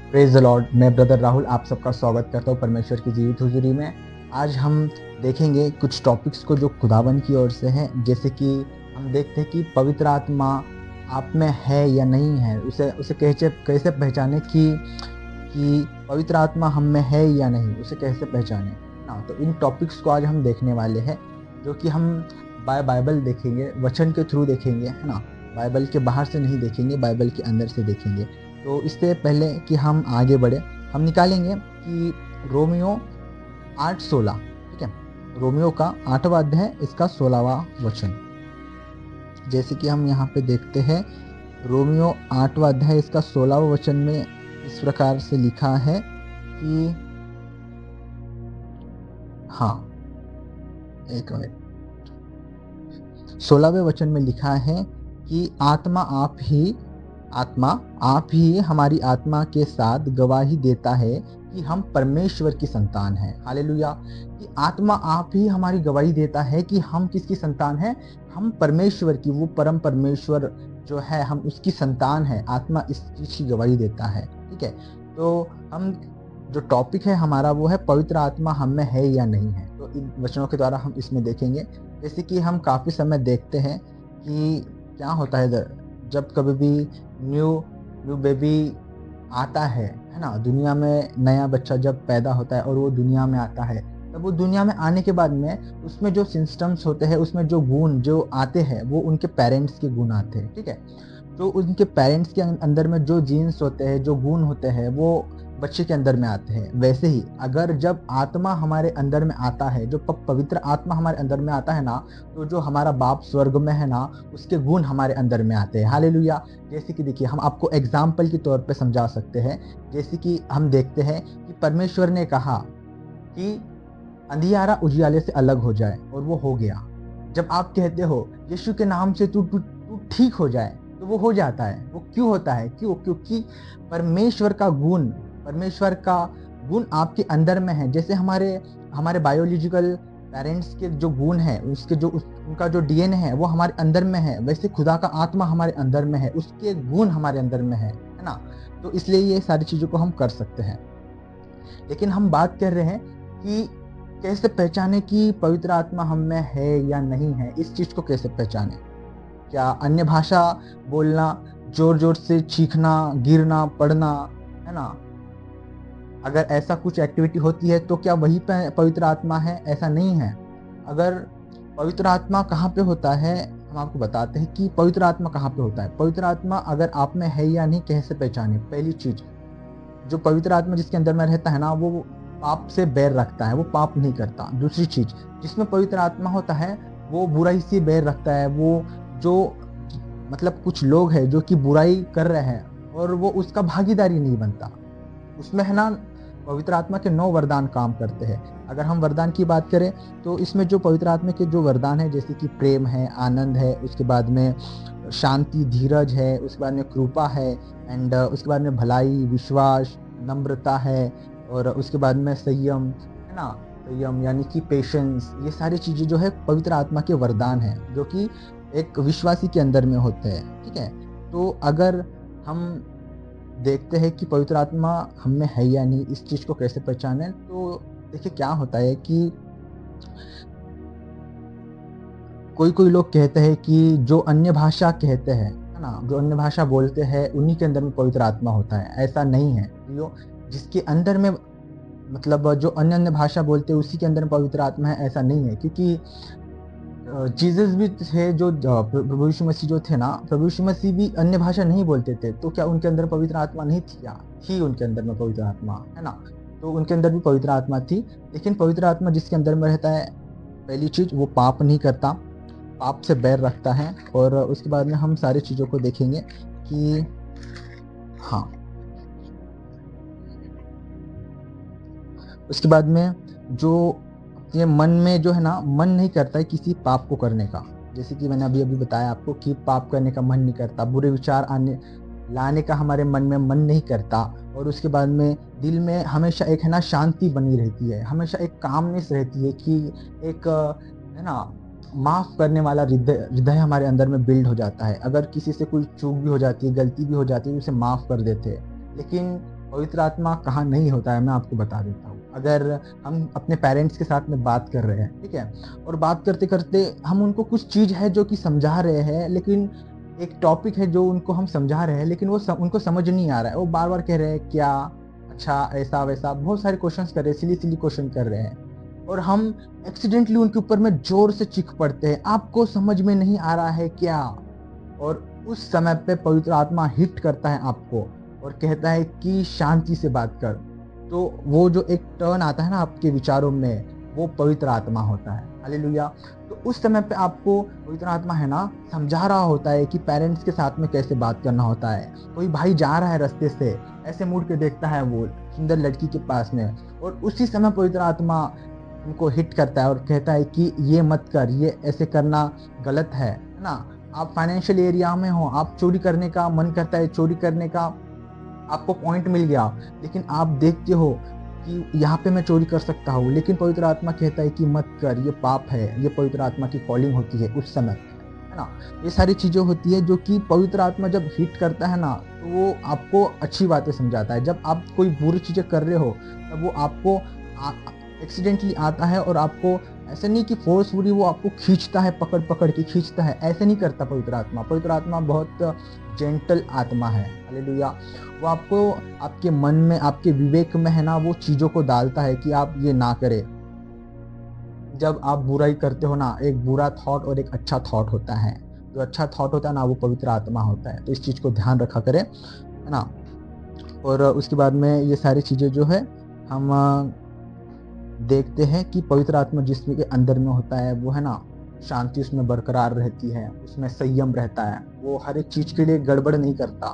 Praise the Lord. मैं brother Rahul आप सबका स्वागत करता हूँ परमेश्वर की जीवित हुजूरी में। आज हम देखेंगे कुछ टॉपिक्स को जो खुदावन की ओर से हैं, जैसे कि हम देखते हैं कि पवित्र आत्मा आप में है या नहीं है, उसे उसे कैसे कैसे पहचाने कि पवित्र आत्मा हम में है या नहीं, उसे कैसे पहचाने ना। तो इन टॉपिक्स को आज हम देखने वाले हैं, जो कि हम बाइबल देखेंगे, वचन के थ्रू देखेंगे, है ना। बाइबल के बाहर से नहीं देखेंगे, बाइबल के अंदर से देखेंगे। तो इससे पहले कि हम आगे बढ़े, हम निकालेंगे कि रोमियो 8:16, ठीक है। रोमियो का 8वां अध्याय, इसका 16वां वचन। जैसे कि हम यहाँ पे देखते हैं, रोमियो 8वां अध्याय इसका 16वां वचन में इस प्रकार से लिखा है कि हाँ, एक मिनट, 16वें वचन में लिखा है कि आत्मा आप ही हमारी आत्मा के साथ गवाही देता है कि हम परमेश्वर की संतान हैं। हालेलुया। कि आत्मा आप ही हमारी गवाही देता है कि हम किसकी संतान हैं, हम परमेश्वर की, वो परम परमेश्वर जो है, हम उसकी संतान है। आत्मा इस चीज की गवाही देता है, ठीक है। तो हम जो टॉपिक है हमारा वो है पवित्र आत्मा हम में है या नहीं है। तो इन वचनों के द्वारा हम इसमें देखेंगे। जैसे कि हम काफ़ी समय देखते हैं कि क्या होता है जब कभी भी न्यू बेबी आता है ना। दुनिया में नया बच्चा जब पैदा होता है और वो दुनिया में आता है, तब वो दुनिया में आने के बाद में उसमें जो सिस्टम्स होते हैं, उसमें जो गुण जो आते हैं, वो उनके पेरेंट्स के गुण आते हैं, ठीक है। तो उनके पेरेंट्स के अंदर में जो जीन्स होते हैं, जो गुण होते हैं, वो बच्चे के अंदर में आते हैं। वैसे ही अगर जब आत्मा हमारे अंदर में आता है, जो पवित्र आत्मा हमारे अंदर में आता है ना, तो जो हमारा बाप स्वर्ग में है ना, उसके गुण हमारे अंदर में आते हैं। हालेलुया। जैसे कि देखिए, हम आपको एग्जाम्पल के तौर पे समझा सकते हैं। जैसे कि हम देखते हैं कि परमेश्वर ने कहा कि अंधियारा उजियाले से अलग हो जाए, और वो हो गया। जब आप कहते हो यीशु के नाम से तू तू ठीक हो जाए, तो वो हो जाता है। वो क्यों होता है? क्योंकि परमेश्वर का गुण आपके अंदर में है। जैसे हमारे हमारे बायोलॉजिकल पेरेंट्स के जो गुण है, उनका जो डीएनए है, वो हमारे अंदर में है। वैसे खुदा का आत्मा हमारे अंदर में है, उसके गुण हमारे अंदर में है ना। तो इसलिए ये सारी चीजों को हम कर सकते हैं। लेकिन हम बात कर रहे हैं कि कैसे पहचाने कि पवित्र आत्मा हम में है या नहीं है। इस चीज को कैसे पहचाने? क्या अन्य भाषा बोलना, जोर जोर से चीखना, गिरना, पढ़ना, है ना, अगर ऐसा कुछ एक्टिविटी होती है तो क्या वही पे पवित्र आत्मा है? ऐसा नहीं है। अगर पवित्र आत्मा कहाँ पे होता है, हम आपको बताते हैं कि पवित्र आत्मा कहाँ पे होता है। पवित्र आत्मा अगर आप में है या नहीं, कैसे पहचाने? पहली चीज, जो पवित्र आत्मा जिसके अंदर में रहता है ना, वो पाप से बैर रखता है, वो पाप नहीं करता। दूसरी चीज, जिसमें पवित्र आत्मा होता है, वो बुराई से बैर रखता है। वो जो मतलब कुछ लोग हैं जो कि बुराई कर रहे हैं और वो उसका भागीदारी नहीं बनता, उसमें है ना, पवित्र आत्मा के 9 वरदान काम करते हैं। अगर हम वरदान की बात करें तो इसमें जो पवित्र आत्मा के जो वरदान है, जैसे कि प्रेम है, आनंद है, उसके बाद में शांति, धीरज है, उसके बाद में कृपा है, एंड उसके बाद में भलाई, विश्वास, नम्रता है, और उसके बाद में संयम, है ना। संयम यानी कि पेशेंस। ये सारी चीजें जो है पवित्र आत्मा के वरदान है, जो कि एक विश्वासी के अंदर में होते हैं, ठीक है। तो अगर हम देखते हैं कि पवित्र आत्मा हम में है या नहीं, इस चीज को कैसे पहचाने, तो देखिए क्या होता है कि कोई लोग कहते हैं कि जो अन्य भाषा कहते हैं, है ना, जो अन्य भाषा बोलते हैं, उन्हीं के अंदर में पवित्र आत्मा होता है। ऐसा नहीं है। जो जिसके अंदर में मतलब जो अन्य अन्य भाषा बोलते हैं, उसी के अंदर में पवित्र आत्मा है, ऐसा नहीं है। क्योंकि जीसस भी थे, जो प्रभु यीशु मसीह जो थे ना, प्रभु यीशु मसीह भी अन्य भाषा नहीं बोलते थे, तो क्या उनके अंदर पवित्र आत्मा नहीं थी? क्या थी उनके अंदर में पवित्र आत्मा, है ना। तो उनके अंदर भी पवित्र आत्मा थी। लेकिन पवित्र आत्मा जिसके अंदर में रहता है, पहली चीज, वो पाप नहीं करता, पाप से बैर रखता है। और उसके बाद में हम सारी चीजों को देखेंगे कि हाँ, उसके बाद में जो ये मन में जो है ना, मन नहीं करता है किसी पाप को करने का। जैसे कि मैंने अभी बताया आपको कि पाप करने का मन नहीं करता, बुरे विचार आने लाने का हमारे मन में मन नहीं करता। और उसके बाद में दिल में हमेशा एक है ना शांति बनी रहती है, हमेशा एक कामनेस रहती है कि एक है ना, माफ करने वाला हृदय हमारे अंदर में बिल्ड हो जाता है। अगर किसी से कोई चूक भी हो जाती है, गलती भी हो जाती है, उसे माफ कर देते हैं। लेकिन पवित्र आत्मा कहाँ नहीं होता है, मैं आपको बता देता हूँ। अगर हम अपने पेरेंट्स के साथ में बात कर रहे हैं, ठीक है, और बात करते करते हम उनको कुछ चीज़ है जो कि समझा रहे हैं, लेकिन एक टॉपिक है जो उनको हम समझा रहे हैं, लेकिन उनको समझ नहीं आ रहा है। वो बार बार कह रहे हैं क्या, अच्छा, ऐसा वैसा, बहुत सारे क्वेश्चंस कर रहे हैं, सिली सिली क्वेश्चन कर रहे हैं, और हम एक्सीडेंटली उनके ऊपर में जोर से चीख पड़ते हैं, आपको समझ में नहीं आ रहा है क्या। और उस समय पे पवित्र आत्मा हिट करता है आपको और कहता है कि शांति से बात कर। तो वो जो एक टर्न आता है ना आपके विचारों में, वो पवित्र आत्मा होता है। हालेलुया। तो उस समय पे आपको पवित्र आत्मा है ना समझा रहा होता है कि पेरेंट्स के साथ में कैसे बात करना होता है। कोई भाई जा रहा है रास्ते से, ऐसे मुड़ के देखता है वो सुंदर लड़की के पास में, और उसी समय पवित्र आत्मा उनको हिट करता है और कहता है कि ये मत कर, ये ऐसे करना गलत है ना। आप फाइनेंशियल एरिया में हो, आप चोरी करने का मन करता है, चोरी करने का आपको पॉइंट मिल गया, लेकिन आप देखते हो कि यहाँ पे मैं चोरी कर सकता हूँ, लेकिन पवित्र आत्मा कहता है कि मत कर, ये पाप है। ये पवित्र आत्मा की कॉलिंग होती है उस समय, है ना। ये सारी चीजें होती है जो कि पवित्र आत्मा जब हिट करता है ना, तो वो आपको अच्छी बातें समझाता है। जब आप कोई बुरी चीजें कर रहे हो, तब वो आपको एक्सीडेंटली आता है, और आपको ऐसे नहीं कि फोर्सफुली वो आपको खींचता है, पकड़ पकड़ के खींचता है, ऐसे नहीं करता पवित्र आत्मा। पवित्र आत्मा बहुत जेंटल आत्मा है। हालेलुया। वो आपको आपके मन में, आपके विवेक में है ना, वो चीजों को डालता है कि आप ये ना करें। जब आप बुराई करते हो ना, एक बुरा थॉट और एक अच्छा थॉट होता है। जो अच्छा थॉट होता है ना, वो पवित्र आत्मा होता है। तो इस चीज को ध्यान रखा करें, है ना। और उसके बाद में ये सारी चीजें जो है हम देखते हैं कि पवित्र आत्मा जिसमें के अंदर में होता है, वो है ना शांति उसमें बरकरार रहती है, उसमें संयम रहता है। वो हर एक चीज के लिए गड़बड़ नहीं करता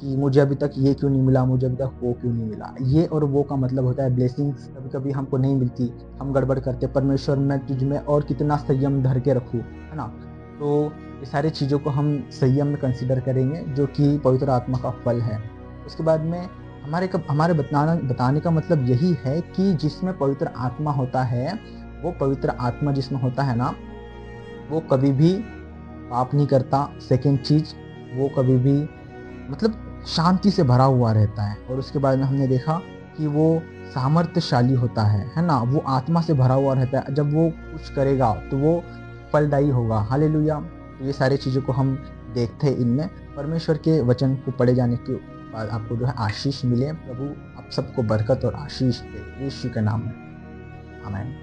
कि मुझे अभी तक ये क्यों नहीं मिला, मुझे अभी तक वो क्यों नहीं मिला। ये और वो का मतलब होता है ब्लेसिंग्स कभी कभी हमको नहीं मिलती, हम गड़बड़ करते, परमेश्वर मैं तुझ में और कितना संयम धर के रखूँ, है ना। तो ये सारी चीज़ों को हम संयम में कंसिडर करेंगे, जो कि पवित्र आत्मा का फल है। उसके बाद में हमारे बताने का मतलब यही है कि जिसमें पवित्र आत्मा होता है, वो पवित्र आत्मा जिसमें होता है ना, वो कभी भी पाप नहीं करता। सेकेंड चीज, वो कभी भी मतलब शांति से भरा हुआ रहता है। और उसके बाद में हमने देखा कि वो सामर्थ्यशाली होता है ना। वो आत्मा से भरा हुआ रहता है। जब वो कुछ करेगा तो वो फलदायी होगा। हालेलुया। तो ये सारी चीज़ों को हम देखते हैं इनमें। परमेश्वर के वचन को पढ़े जाने के बाद आपको जो है आशीष मिले। प्रभु आप सबको बरकत और आशीष दे, यीशु के नाम में, आमीन।